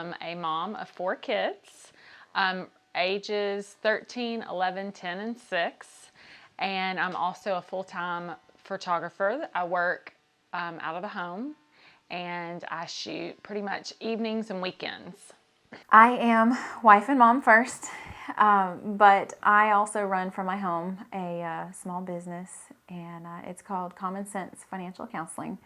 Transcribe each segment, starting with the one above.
am a mom of 4 kids, ages 13, 11, 10, and 6. And I'm also a full-time photographer. I work out of the home, and I shoot pretty much evenings and weekends. I am wife and mom first, but I also run from my home a small business, and it's called Common Sense Financial Counseling.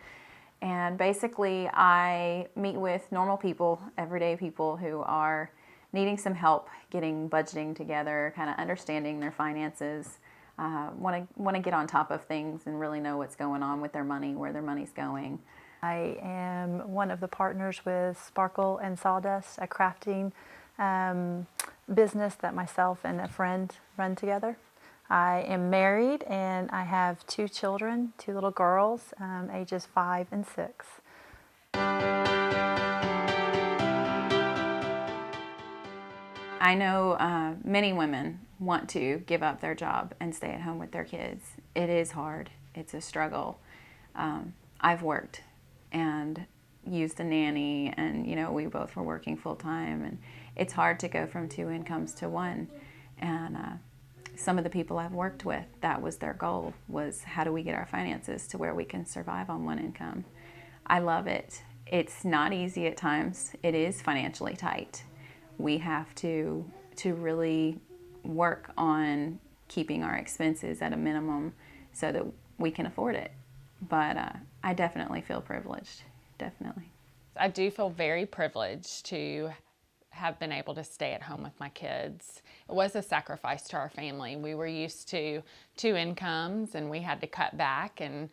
And basically, I meet with normal people, everyday people who are needing some help getting budgeting together, kind of understanding their finances, want to get on top of things and really know what's going on with their money, where their money's going. I am one of the partners with Sparkle and Sawdust, a crafting business that myself and a friend run together. I am married and I have 2 children, 2 little girls, ages 5 and 6. I know many women want to give up their job and stay at home with their kids. It is hard. It's a struggle. I've worked and used a nanny, and we both were working full-time, and it's hard to go from 2 incomes to 1. And some of the people I've worked with, that was their goal, was how do we get our finances to where we can survive on 1 income. I love it. It's not easy at times. It is financially tight. We have to really work on keeping our expenses at a minimum so that we can afford it. But I definitely feel privileged, definitely. I do feel very privileged to have been able to stay at home with my kids. It was a sacrifice to our family. We were used to 2 incomes, and we had to cut back and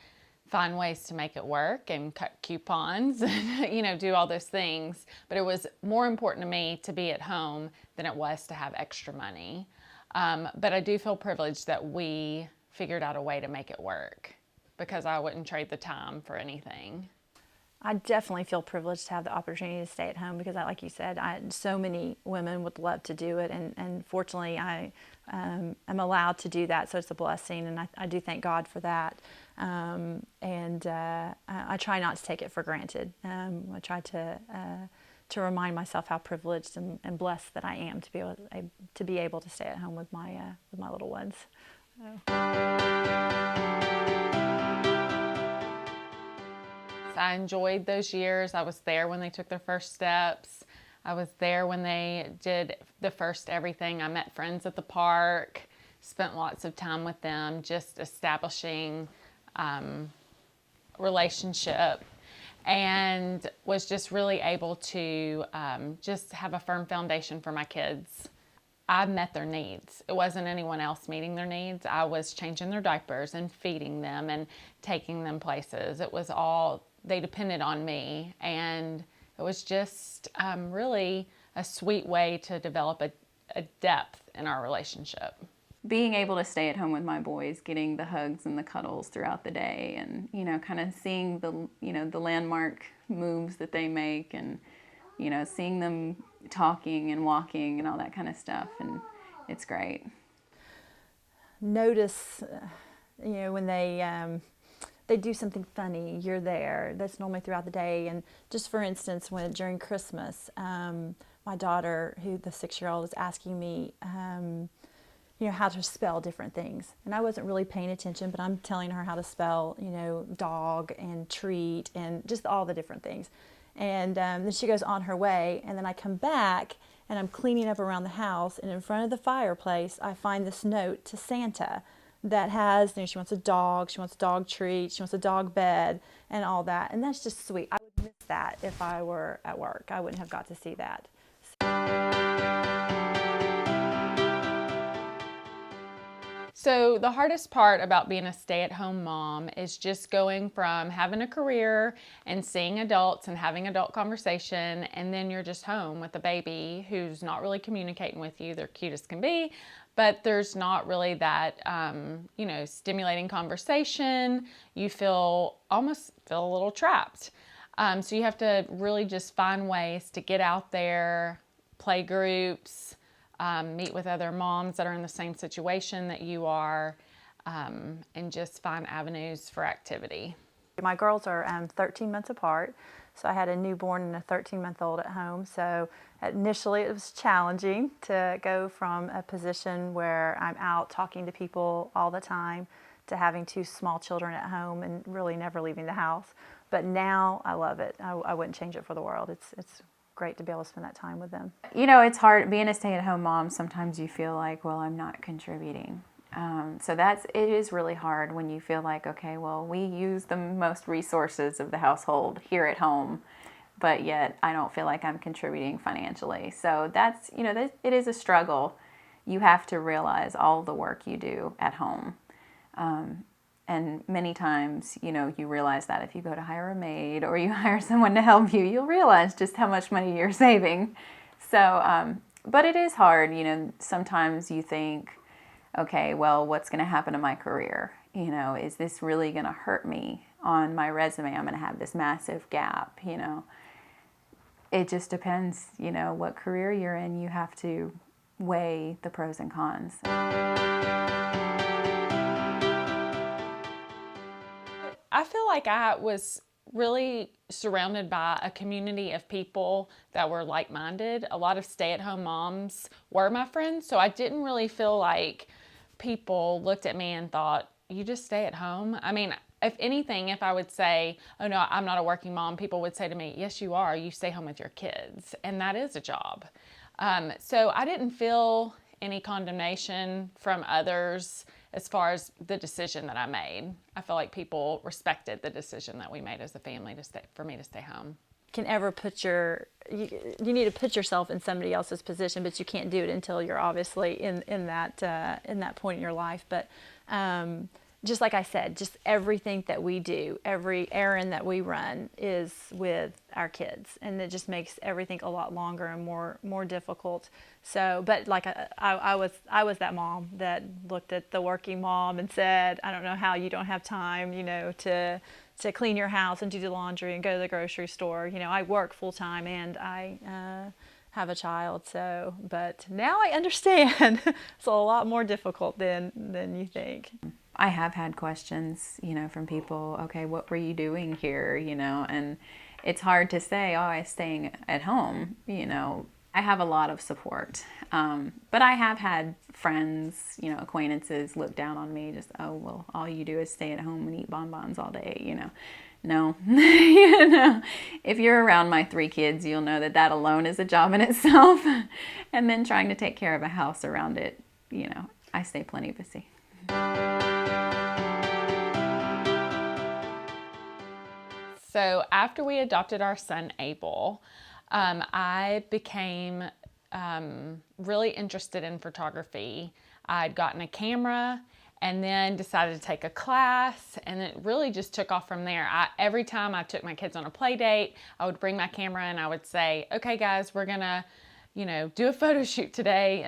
find ways to make it work and cut coupons and do all those things. But it was more important to me to be at home than it was to have extra money. But I do feel privileged that we figured out a way to make it work, because I wouldn't trade the time for anything. I definitely feel privileged to have the opportunity to stay at home because, like you said, so many women would love to do it, and fortunately I am allowed to do that, so it's a blessing, and I do thank God for that. I try not to take it for granted. I try to remind myself how privileged and blessed that I am to be able to stay at home with my little ones. I enjoyed those years. I was there when they took their first steps. I was there when they did the first everything. I met friends at the park, spent lots of time with them, just establishing relationship, and was just really able to just have a firm foundation for my kids. I met their needs. It wasn't anyone else meeting their needs. I was changing their diapers and feeding them and taking them places. It was all, they depended on me, and it was just really a sweet way to develop a depth in our relationship. Being able to stay at home with my boys, getting the hugs and the cuddles throughout the day, and kind of seeing the landmark moves that they make, and seeing them talking and walking and all that kind of stuff, and it's great. Notice, when they do something funny, you're there. That's normally throughout the day. And just for instance, during Christmas, my daughter, the 6-year-old, is asking me, how to spell different things. And I wasn't really paying attention, but I'm telling her how to spell, dog and treat and just all the different things. And then she goes on her way, and then I come back and I'm cleaning up around the house, and in front of the fireplace I find this note to Santa that has, she wants a dog, she wants a dog treat, she wants a dog bed and all that. And that's just sweet. I would miss that if I were at work. I wouldn't have got to see that. So the hardest part about being a stay-at-home mom is just going from having a career and seeing adults and having adult conversation, and then you're just home with a baby who's not really communicating with you. They're cute as can be, but there's not really that, stimulating conversation. You almost feel a little trapped. So you have to really just find ways to get out there, play groups, meet with other moms that are in the same situation that you are, and just find avenues for activity. My girls are 13 months apart, so I had a newborn and a 13-month-old at home. So initially it was challenging to go from a position where I'm out talking to people all the time to having two small children at home and really never leaving the house. But now I love it. I wouldn't change it for the world. It's great to be able to spend that time with them. You know, it's hard being a stay-at-home mom. Sometimes you feel like, well, I'm not contributing. So it is really hard when you feel like, okay, well, we use the most resources of the household here at home, but yet I don't feel like I'm contributing financially. So that's, you know, it is a struggle. You have to realize all the work you do at home. And many times, you know, you realize that if you go to hire a maid or you hire someone to help you, you'll realize just how much money you're saving. So, but it is hard, you know, sometimes you think, okay, well, what's going to happen to my career? You know, is this really going to hurt me on my resume? I'm going to have this massive gap, you know. It just depends, you know, what career you're in. You have to weigh the pros and cons. I feel like I was really surrounded by a community of people that were like-minded. A lot of stay-at-home moms were my friends, so I didn't really feel like people looked at me and thought, you just stay at home? I mean, if anything, if I would say, oh no, I'm not a working mom, people would say to me, yes, you are. You stay home with your kids, and that is a job. So I didn't feel any condemnation from others as far as the decision that I made. I feel like people respected the decision that we made as a family for me to stay home. Can ever you need to put yourself in somebody else's position, but you can't do it until you're obviously in that point in your life. But just like I said, just everything that we do, every errand that we run is with our kids, and it just makes everything a lot longer and more difficult. So, but like I was that mom that looked at the working mom and said, I don't know how you don't have time, you know, to clean your house and do the laundry and go to the grocery store. You know, I work full time and I have a child. So, but now I understand it's a lot more difficult than you think. I have had questions, you know, from people, okay, what were you doing here, you know, and it's hard to say, oh, I'm staying at home, you know. I have a lot of support, but I have had friends, you know, acquaintances look down on me, just, oh, well, all you do is stay at home and eat bonbons all day, you know. No, you know, if you're around my 3 kids, you'll know that alone is a job in itself, and then trying to take care of a house around it, you know, I stay plenty busy. So after we adopted our son, Abel, I became really interested in photography. I'd gotten a camera and then decided to take a class, and it really just took off from there. Every time I took my kids on a play date, I would bring my camera and I would say, okay guys, we're gonna, you know, do a photo shoot today.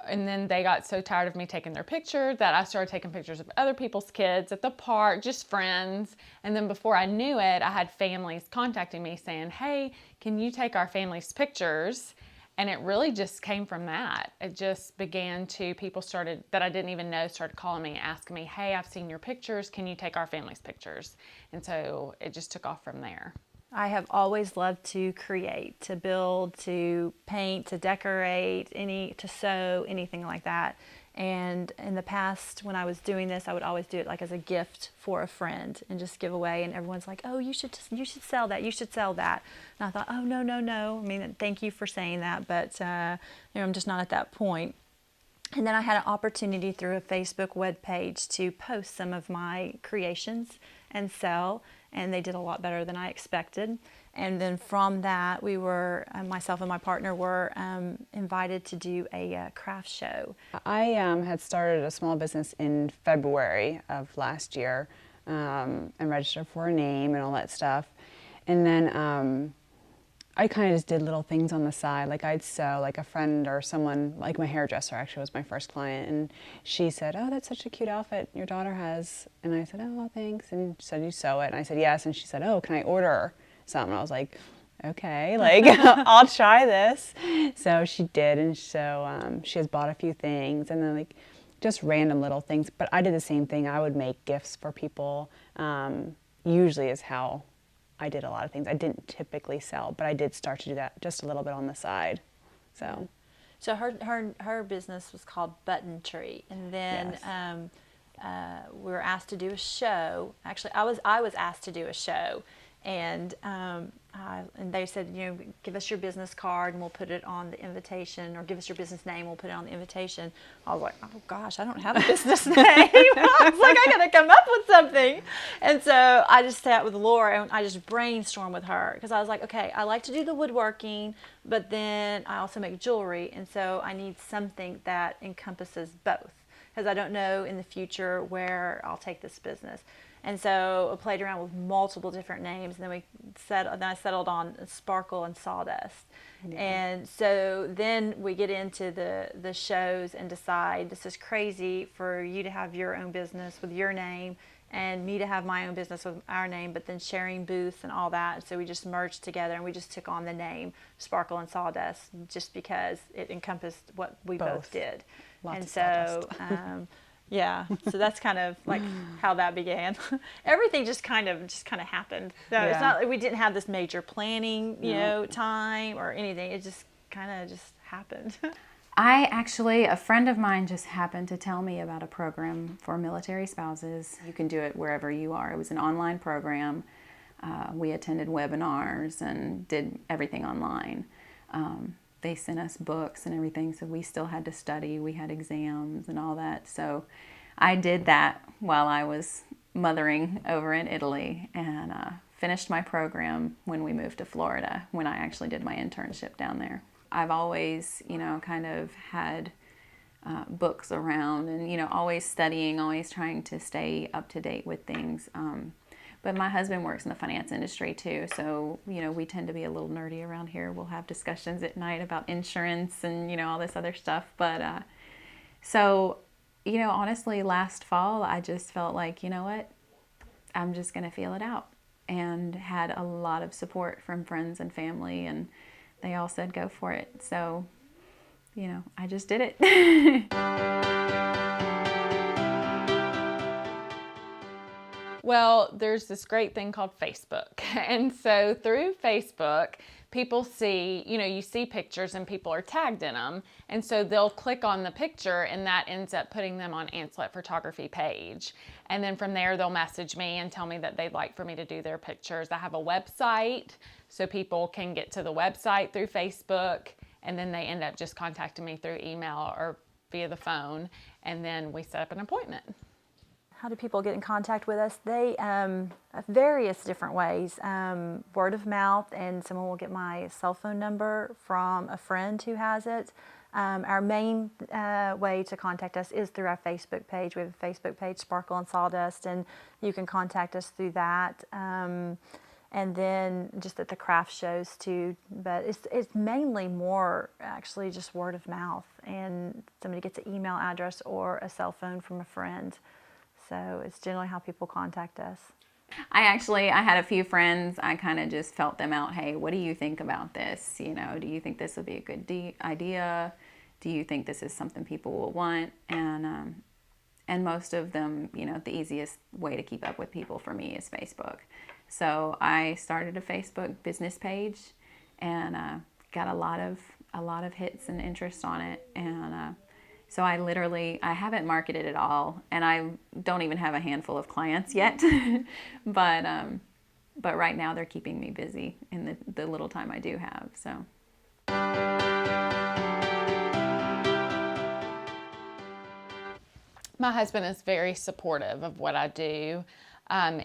And then they got so tired of me taking their picture that I started taking pictures of other people's kids at the park, just friends. And then before I knew it, I had families contacting me saying, hey, can you take our family's pictures? And it really just came from that. It just began to, people started, that I didn't even know, started calling me, asking me, hey, I've seen your pictures. Can you take our family's pictures? And so it just took off from there. I have always loved to create, to build, to paint, to decorate, to sew, anything like that. And in the past, when I was doing this, I would always do it like as a gift for a friend and just give away. And everyone's like, "Oh, you should sell that. You should sell that." And I thought, "Oh, no, no, no. I mean, thank you for saying that, but you know, I'm just not at that point." And then I had an opportunity through a Facebook web page to post some of my creations and sell, and they did a lot better than I expected. And then from that, we were, myself and my partner were invited to do a craft show. I had started a small business in February of last year and registered for a name and all that stuff. And then I kind of just did little things on the side, like I'd sew, like a friend or someone, like my hairdresser actually was my first client, and she said, "Oh, that's such a cute outfit your daughter has." And I said, "Oh, well, thanks." And she said, "You sew it?" And I said, "Yes." And she said, "Oh, can I order something?" And I was like, "Okay, like I'll try this." So she did, and so she has bought a few things, and then like just random little things. But I did the same thing. I would make gifts for people. usually is how I did a lot of things. I didn't typically sell, but I did start to do that just a little bit on the side. So, So her business was called Button Tree, and then Yes. we were asked to do a show. Actually, I was asked to do a show, and and they said, give us your business card and we'll put it on the invitation, or give us your business name, we'll put it on the invitation. I was like, oh gosh, I don't have a business name. I was like, I got to come up with something. And so I just sat with Laura and I just brainstormed with her, because I was like, okay, I like to do the woodworking, but then I also make jewelry, and so I need something that encompasses both, because I don't know in the future where I'll take this business. And so I played around with multiple different names, and then I settled on Sparkle and Sawdust. Yeah. And so then we get into the shows and decide, this is crazy for you to have your own business with your name and me to have my own business with our name, but then sharing booths and all that. So we just merged together and we just took on the name Sparkle and Sawdust, just because it encompassed what we both did. Lots and of so yeah, so that's kind of like how that began. Everything just kind of happened. So it's not like we didn't have this major planning, time or anything. It just kind of just happened. A friend of mine just happened to tell me about a program for military spouses. You can do it wherever you are. It was an online program. We attended webinars and did everything online. They sent us books and everything, so we still had to study. We had exams and all that. So I did that while I was mothering over in Italy, and finished my program when we moved to Florida, when I actually did my internship down there. I've always, kind of had books around and, always studying, always trying to stay up to date with things. But my husband works in the finance industry too, so, we tend to be a little nerdy around here. We'll have discussions at night about insurance and, all this other stuff. But so, honestly, last fall, I just felt like, you know what, I'm just going to feel it out. And had a lot of support from friends and family, and they all said go for it. So, I just did it. Well, there's this great thing called Facebook. And so through Facebook, people see, you see pictures and people are tagged in them. And so they'll click on the picture and that ends up putting them on Anclet Photography page. And then from there, they'll message me and tell me that they'd like for me to do their pictures. I have a website, so people can get to the website through Facebook, and then they end up just contacting me through email or via the phone, and then we set up an appointment. How do people get in contact with us? They various different ways. Word of mouth, and someone will get my cell phone number from a friend who has it. Our main way to contact us is through our Facebook page. We have a Facebook page, Sparkle and Sawdust, and you can contact us through that. And then just at the craft shows too. But it's mainly more actually just word of mouth, and somebody gets an email address or a cell phone from a friend. So it's generally how people contact us. I had a few friends. I kind of just felt them out. Hey, what do you think about this? Do you think this would be a good idea? Do you think this is something people will want? And most of them, the easiest way to keep up with people for me is Facebook. So I started a Facebook business page, and got a lot of hits and interest on it. And so I haven't marketed at all, and I don't even have a handful of clients yet. But right now they're keeping me busy in the little time I do have. So. My husband is very supportive of what I do.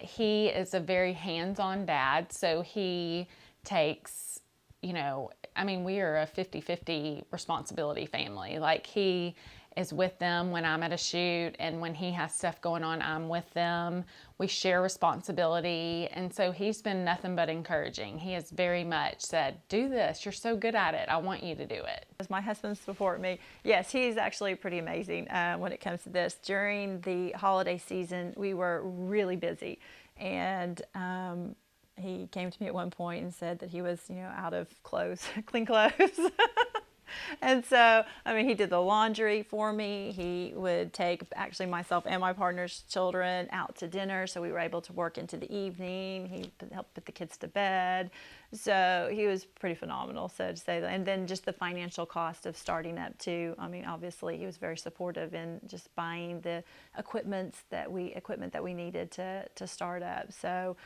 He is a very hands-on dad, so he takes, we are a 50-50 responsibility family. Like, he is with them when I'm at a shoot, and when he has stuff going on, I'm with them. We share responsibility, and so he's been nothing but encouraging. He has very much said, do this, you're so good at it, I want you to do it. Does my husband support me? Yes, he's actually pretty amazing when it comes to this. During the holiday season, we were really busy, and he came to me at one point and said that he was, out of clothes, clean clothes. And so, I mean, he did the laundry for me. He would take actually myself and my partner's children out to dinner, so we were able to work into the evening. He helped put the kids to bed. So he was pretty phenomenal, so to say. And then just the financial cost of starting up too. I mean, obviously he was very supportive in just buying the equipment that we needed to start up. So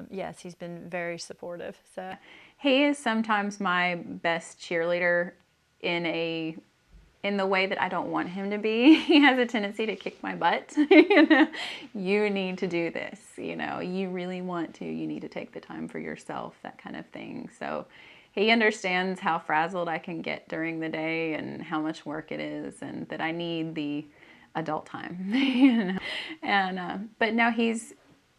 yes, he's been very supportive. So he is sometimes my best cheerleader in the way that I don't want him to be. He has a tendency to kick my butt. You know, you need to do this. You know, you really want to. You need to take the time for yourself, that kind of thing. So he understands how frazzled I can get during the day and how much work it is, and that I need the adult time. You know? And but now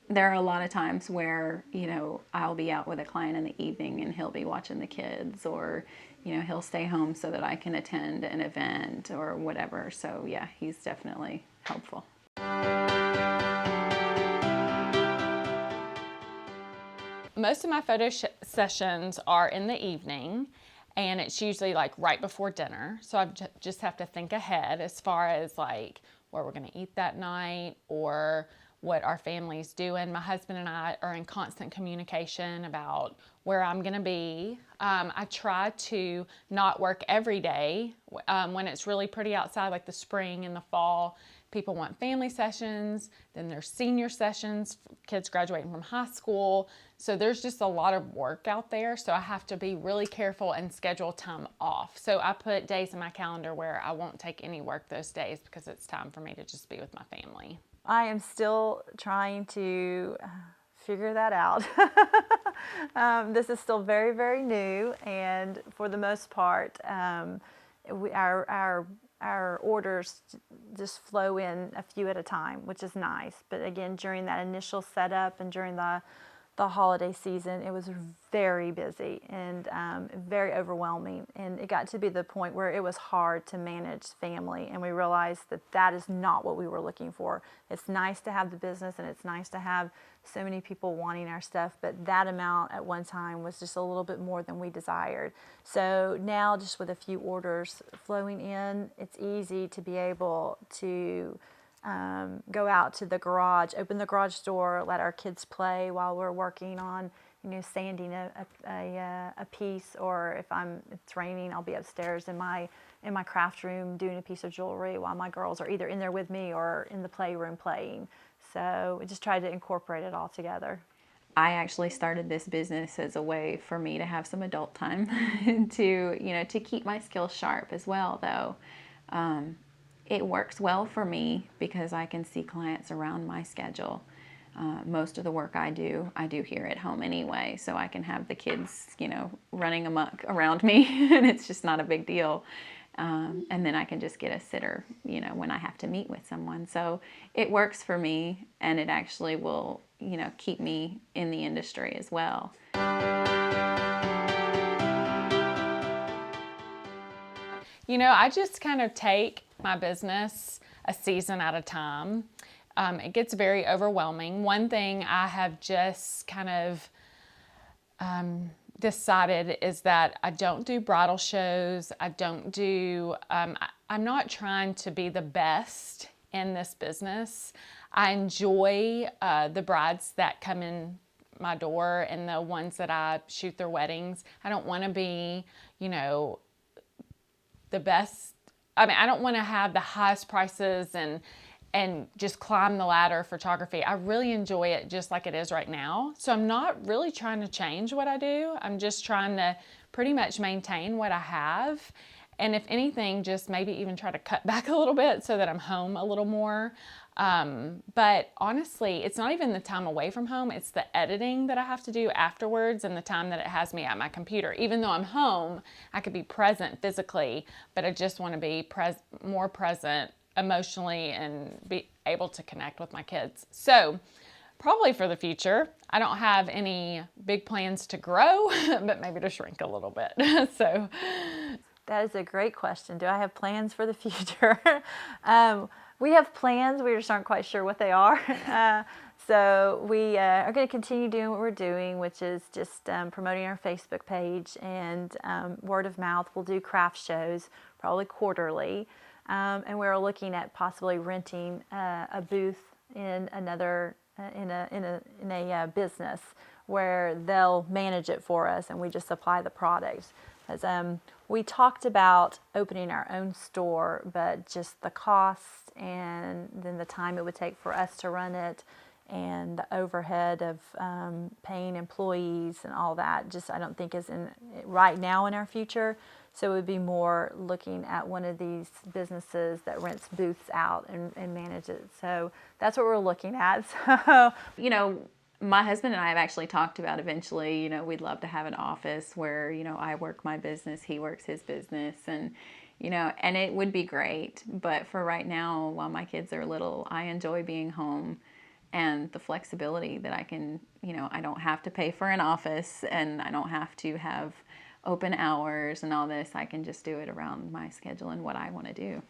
there are a lot of times where, you know, I'll be out with a client in the evening and he'll be watching the kids, or, you know, he'll stay home so that I can attend an event or whatever. So yeah, he's definitely helpful. Most of my photo sessions are in the evening, and it's usually like right before dinner. So I just have to think ahead as far as like where we're going to eat that night or what our family's doing. My husband and I are in constant communication about where I'm going to be. I try to not work every day. When it's really pretty outside, like the spring and the fall, people want family sessions. Then there's senior sessions, kids graduating from high school. So there's just a lot of work out there. So I have to be really careful and schedule time off. So I put days in my calendar where I won't take any work those days because it's time for me to just be with my family. I am still trying to figure that out. This is still very, very new, and for the most part, our orders just flow in a few at a time, which is nice. But again, during that initial setup and during the holiday season, it was very busy and very overwhelming. And it got to be the point where it was hard to manage family. And we realized that that is not what we were looking for. It's nice to have the business and it's nice to have so many people wanting our stuff, but that amount at one time was just a little bit more than we desired. So now, just with a few orders flowing in, it's easy to be able to go out to the garage, open the garage door, let our kids play while we're working on, you know, sanding a piece, or if it's raining, I'll be upstairs in my craft room doing a piece of jewelry while my girls are either in there with me or in the playroom playing. So we just tried to incorporate it all together. I actually started this business as a way for me to have some adult time to keep my skills sharp as well, though. It works well for me because I can see clients around my schedule. Most of the work I do here at home anyway, so I can have the kids, you know, running amok around me, and it's just not a big deal. And then I can just get a sitter, you know, when I have to meet with someone. So it works for me, and it actually will, you know, keep me in the industry as well. You know, I just kind of take my business a season at a time. It gets very overwhelming. One thing I have just kind of decided is that I don't do bridal shows. I don't do, I'm not trying to be the best in this business. I enjoy the brides that come in my door and the ones that I shoot their weddings. I don't want to be, you know, the best. I mean, I don't want to have the highest prices and just climb the ladder of photography. I really enjoy it just like it is right now. So I'm not really trying to change what I do. I'm just trying to pretty much maintain what I have. And if anything, just maybe even try to cut back a little bit so that I'm home a little more. But honestly, it's not even the time away from home. It's the editing that I have to do afterwards and the time that it has me at my computer. Even though I'm home, I could be present physically, but I just want to be more present emotionally and be able to connect with my kids. So probably for the future, I don't have any big plans to grow, but maybe to shrink a little bit. So that is a great question. Do I have plans for the future? We have plans. We just aren't quite sure what they are. So we are going to continue doing what we're doing, which is just promoting our Facebook page and word of mouth. We'll do craft shows probably quarterly, and we're looking at possibly renting a booth in another in a business where they'll manage it for us, and we just supply the products. As we talked about opening our own store, but just the cost and then the time it would take for us to run it, and the overhead of paying employees and all that, just I don't think is in right now in our future. So it would be more looking at one of these businesses that rents booths out and manages it. So that's what we're looking at. So, You know, my husband and I have actually talked about eventually, you know, we'd love to have an office where, you know, I work my business, he works his business, and, you know, and it would be great. But for right now, while my kids are little, I enjoy being home and the flexibility that I can, you know, I don't have to pay for an office and I don't have to have open hours and all this. I can just do it around my schedule and what I want to do.